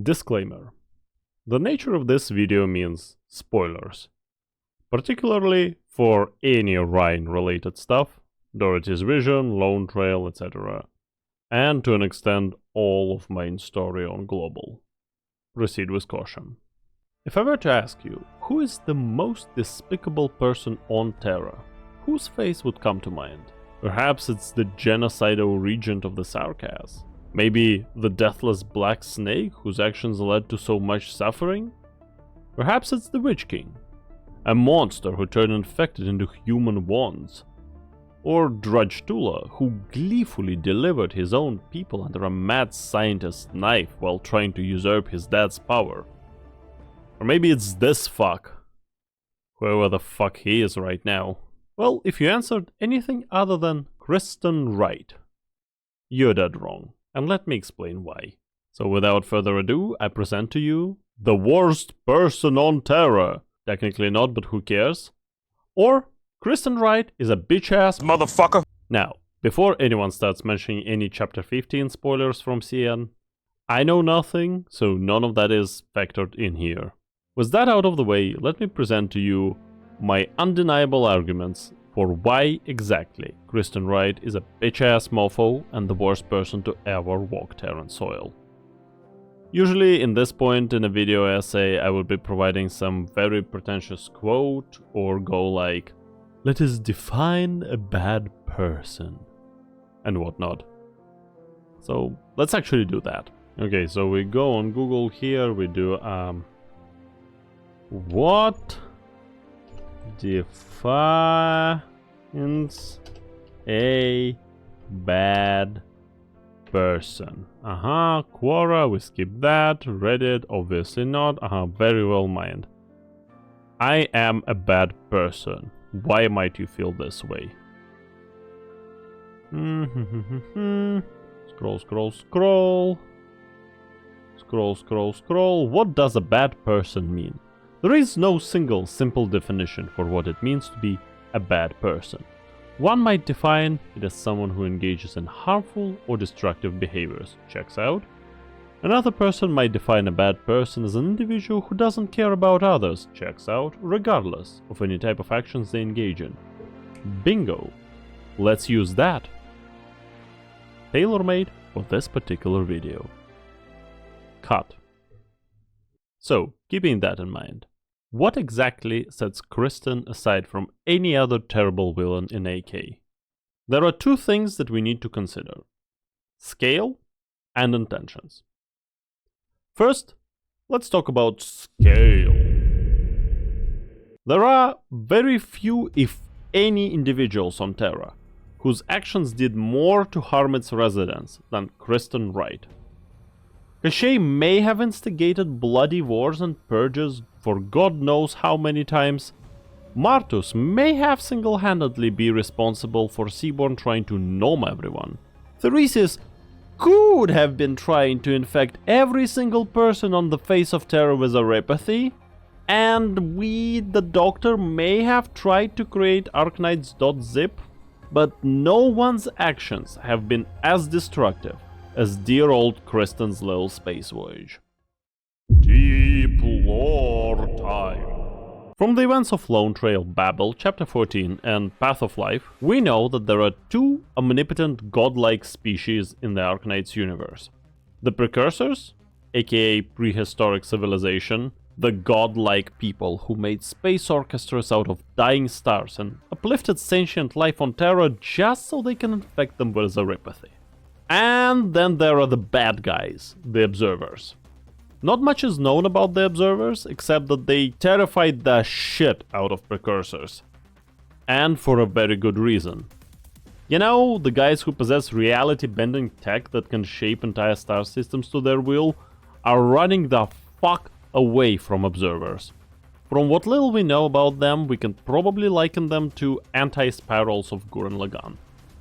Disclaimer. The nature of this video means spoilers, particularly for any Rhine related stuff, Dorothy's vision, Lone Trail, etc. And to an extent all of main story on Global. Proceed with caution. If I were to ask you, who is the most despicable person on Terra, whose face would come to mind? Perhaps it's the genocidal regent of the Sarkaz. Maybe the deathless black snake whose actions led to so much suffering? Perhaps it's the Witch King, a monster who turned infected into human wands. Or Drudge Tula, who gleefully delivered his own people under a mad scientist's knife while trying to usurp his dad's power. Or maybe it's this fuck, whoever the fuck he is right now. Well, if you answered anything other than Kristen Wright, you're dead wrong. And let me explain why. So without further ado, I present to you the worst person on Terra. Technically not, but who cares? Or Kristen Wright is a bitch-ass motherfucker. Now, before anyone starts mentioning any Chapter 15 spoilers from CN, I know nothing, so none of that is factored in here. With that out of the way, let me present to you my undeniable arguments for why exactly Kristen Wright is a bitch-ass mofo and the worst person to ever walk Terran soil. Usually in this point in a video essay I will be providing some very pretentious quote or go like, "Let us define a bad person," and whatnot. So let's actually do that. Okay, so we go on Google here, we do what defines a bad person? Quora, we skip that. Reddit, obviously not. Very well mind. I am a bad person. Why might you feel this way? Scroll, scroll, scroll. Scroll, scroll, scroll. What does a bad person mean? There is no single simple definition for what it means to be a bad person. One might define it as someone who engages in harmful or destructive behaviors. Checks out. Another person might define a bad person as an individual who doesn't care about others. Checks out, regardless of any type of actions they engage in. Bingo! Let's use that. Tailor-made for this particular video. Cut. So, keeping that in mind, what exactly sets Kristen aside from any other terrible villain in AK? There are two things that we need to consider: scale and intentions. First, let's talk about scale. There are very few, if any, individuals on Terra whose actions did more to harm its residents than Kristen Wright. Cachet may have instigated bloody wars and purges for God knows how many times. Martus may have single-handedly be responsible for Seaborn trying to gnome everyone. Theresis could have been trying to infect every single person on the face of Terra with arypathy. And we, the Doctor, may have tried to create Arknights.zip, but no one's actions have been as destructive as dear old Kristen's little space voyage. Deep lore time. From the events of Lone Trail, Babel, Chapter 14, and Path of Life, we know that there are two omnipotent godlike species in the Arknights universe. The Precursors, aka prehistoric civilization, the godlike people who made space orchestras out of dying stars and uplifted sentient life on Terra just so they can infect them with arypathy. And then there are the bad guys, the Observers. Not much is known about the Observers, except that they terrified the shit out of Precursors. And for a very good reason. You know, the guys who possess reality-bending tech that can shape entire star systems to their will are running the fuck away from Observers. From what little we know about them, we can probably liken them to anti-spirals of Gurren Lagann.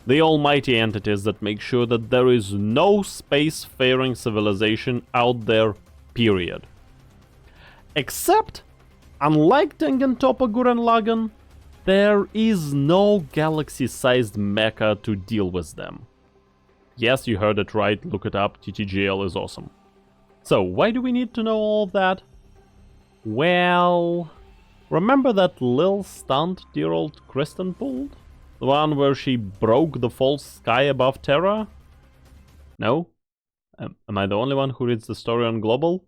The almighty entities that make sure that there is no space-faring civilization out there, period. Except, unlike Tengen Toppa Gurren Lagann, there is no galaxy-sized mecha to deal with them. Yes, you heard it right, look it up, TTGL is awesome. So, why do we need to know all of that? Well, remember that little stunt dear old Kristen pulled? The one where she broke the false sky above Terra? No? Am I the only one who reads the story on Global?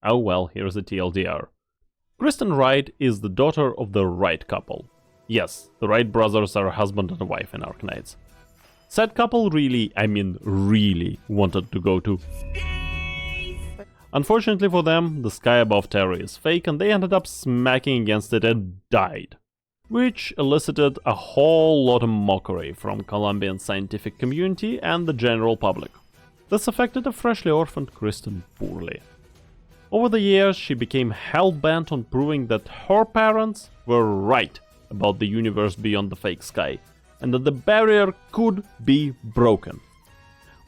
Oh well, here's the TLDR. Kristen Wright is the daughter of the Wright couple. Yes, the Wright brothers are a husband and a wife in Arknights. Said couple really wanted to go to space. Unfortunately for them, the sky above Terra is fake and they ended up smacking against it and died. Which elicited a whole lot of mockery from Colombian scientific community and the general public. This affected a freshly orphaned Kristen poorly. Over the years, she became hell-bent on proving that her parents were right about the universe beyond the fake sky, and that the barrier could be broken.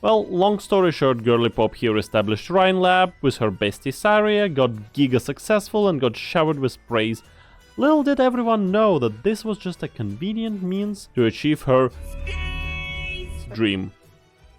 Well, long story short, Girly Pop here established Rhine Lab with her bestie Saria, got giga successful and got showered with praise. Little did everyone know that this was just a convenient means to achieve her dream.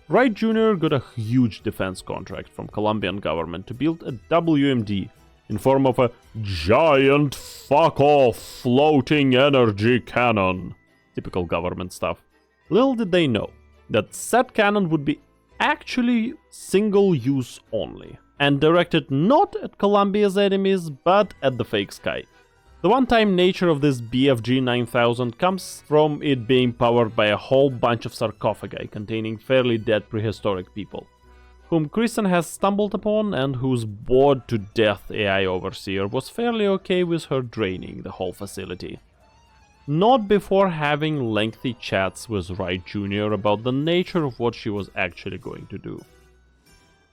Wright Jr. got a huge defense contract from Colombian government to build a WMD in form of a giant fuck-off floating energy cannon. Typical government stuff. Little did they know that said cannon would be actually single-use only, and directed not at Colombia's enemies, but at the fake sky. The one-time nature of this BFG 9000 comes from it being powered by a whole bunch of sarcophagi containing fairly dead prehistoric people, whom Kristen has stumbled upon and whose bored to death AI overseer was fairly okay with her draining the whole facility. Not before having lengthy chats with Wright Jr. about the nature of what she was actually going to do.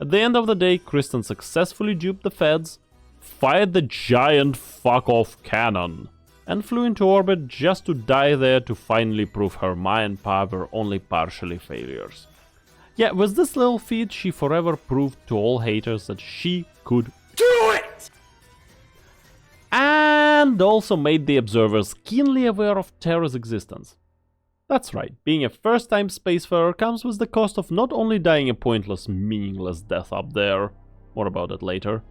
At the end of the day, Kristen successfully duped the feds, fired the giant fuck-off cannon, and flew into orbit just to die there to finally prove her Mayan power were only partially failures. Yeah, with this little feat, she forever proved to all haters that she could do it! And also made the observers keenly aware of Terra's existence. That's right, being a first-time spacefarer comes with the cost of not only dying a pointless, meaningless death up there, more about it later,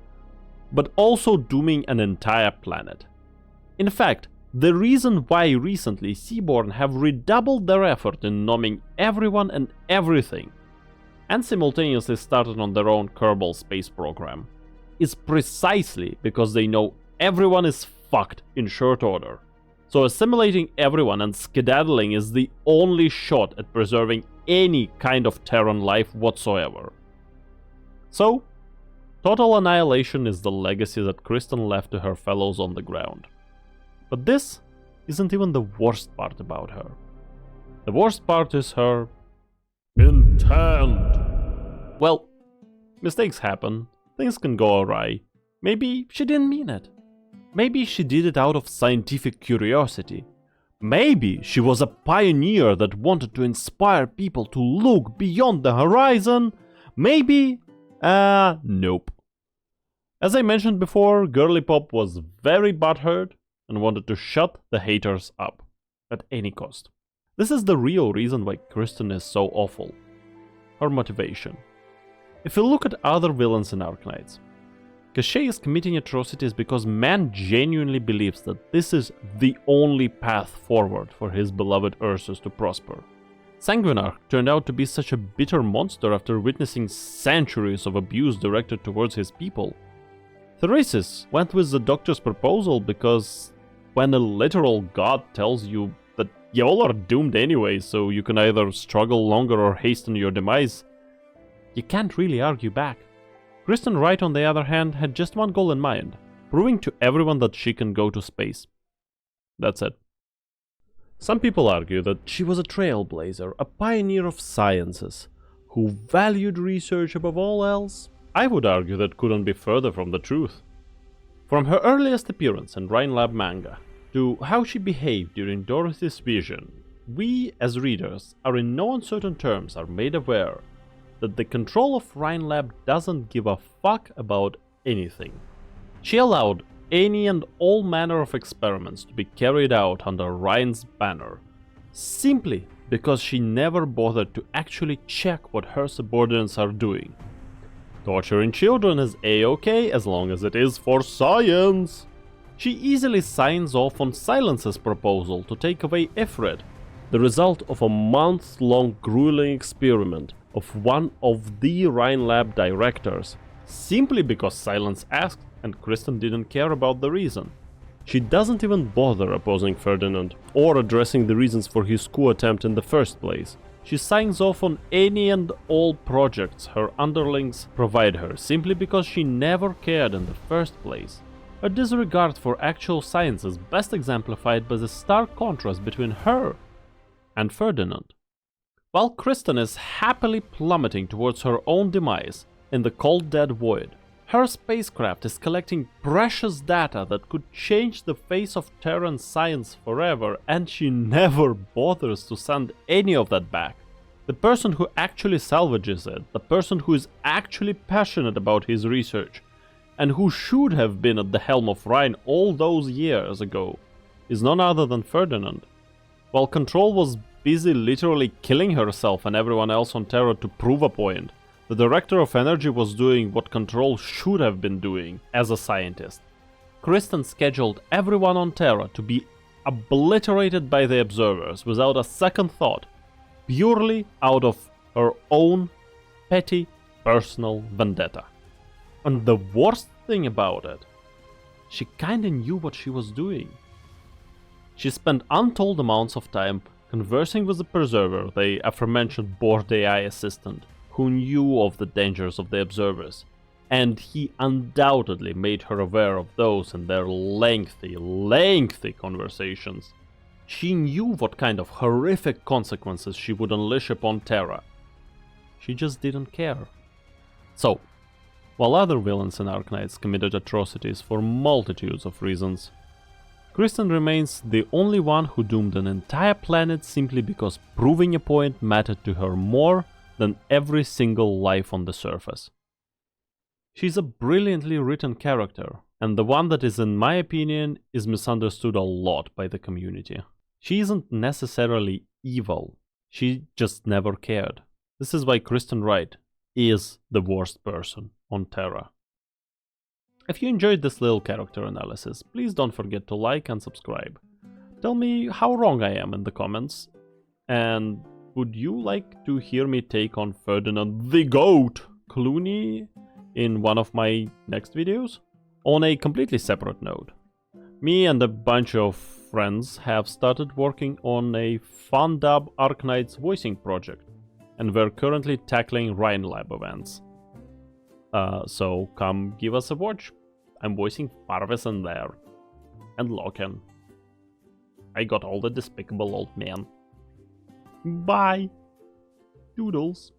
but also dooming an entire planet. In fact, the reason why recently Seaborn have redoubled their effort in numbing everyone and everything, and simultaneously started on their own Kerbal space program, is precisely because they know everyone is fucked in short order. So assimilating everyone and skedaddling is the only shot at preserving any kind of Terran life whatsoever. So, total annihilation is the legacy that Kristen left to her fellows on the ground. But this isn't even the worst part about her. The worst part is her intent. Well, mistakes happen, things can go awry. Maybe she didn't mean it. Maybe she did it out of scientific curiosity. Maybe she was a pioneer that wanted to inspire people to look beyond the horizon. Maybe... nope. As I mentioned before, Girly Pop was very butthurt and wanted to shut the haters up at any cost. This is the real reason why Kristen is so awful. Her motivation. If you look at other villains in Arknights, Cachet is committing atrocities because man genuinely believes that this is the only path forward for his beloved Ursus to prosper. Sanguinarch turned out to be such a bitter monster after witnessing centuries of abuse directed towards his people. Theresis went with the doctor's proposal because when a literal god tells you that you all are doomed anyway, so you can either struggle longer or hasten your demise, you can't really argue back. Kristen Wright, on the other hand, had just one goal in mind, proving to everyone that she can go to space. That's it. Some people argue that she was a trailblazer, a pioneer of sciences, who valued research above all else. I would argue that couldn't be further from the truth. From her earliest appearance in Rhine Lab manga, to how she behaved during Dorothy's vision, we, as readers, are in no uncertain terms are made aware that the control of Rhine Lab doesn't give a fuck about anything. She allowed any and all manner of experiments to be carried out under Rhine's banner, simply because she never bothered to actually check what her subordinates are doing. Torturing children is a-okay as long as it is for science. She easily signs off on Silence's proposal to take away Ifrit, the result of a months-long grueling experiment of one of the Rhine lab directors, simply because Silence asked and Kristen didn't care about the reason. She doesn't even bother opposing Ferdinand or addressing the reasons for his coup attempt in the first place. She signs off on any and all projects her underlings provide her simply because she never cared in the first place. Her disregard for actual science is best exemplified by the stark contrast between her and Ferdinand. While Kristen is happily plummeting towards her own demise in the cold dead void, her spacecraft is collecting precious data that could change the face of Terran science forever, and she never bothers to send any of that back. The person who actually salvages it, the person who is actually passionate about his research, and who should have been at the helm of Rhine all those years ago, is none other than Ferdinand. While Control was busy literally killing herself and everyone else on Terra to prove a point, the Director of Energy was doing what Control should have been doing as a scientist. Kristen scheduled everyone on Terra to be obliterated by the observers without a second thought, purely out of her own petty personal vendetta. And the worst thing about it, she kinda knew what she was doing. She spent untold amounts of time conversing with the Preserver, the aforementioned bored AI assistant, who knew of the dangers of the observers, and he undoubtedly made her aware of those in their lengthy conversations. She knew what kind of horrific consequences she would unleash upon Terra. She just didn't care. So, while other villains in Arknights committed atrocities for multitudes of reasons, Kristen remains the only one who doomed an entire planet simply because proving a point mattered to her more than every single life on the surface. She's a brilliantly written character, and the one that is, in my opinion, is misunderstood a lot by the community. She isn't necessarily evil, she just never cared. This is why Kristen Wright is the worst person on Terra. If you enjoyed this little character analysis, please don't forget to like and subscribe. Tell me how wrong I am in the comments, and would you like to hear me take on Ferdinand the Goat Clooney in one of my next videos? On a completely separate note, me and a bunch of friends have started working on a fun dub Arknights voicing project, and we're currently tackling Rhine lab events. So come give us a watch. I'm voicing Parvis in there, and Loken. I got all the despicable old men. Bye! Doodles.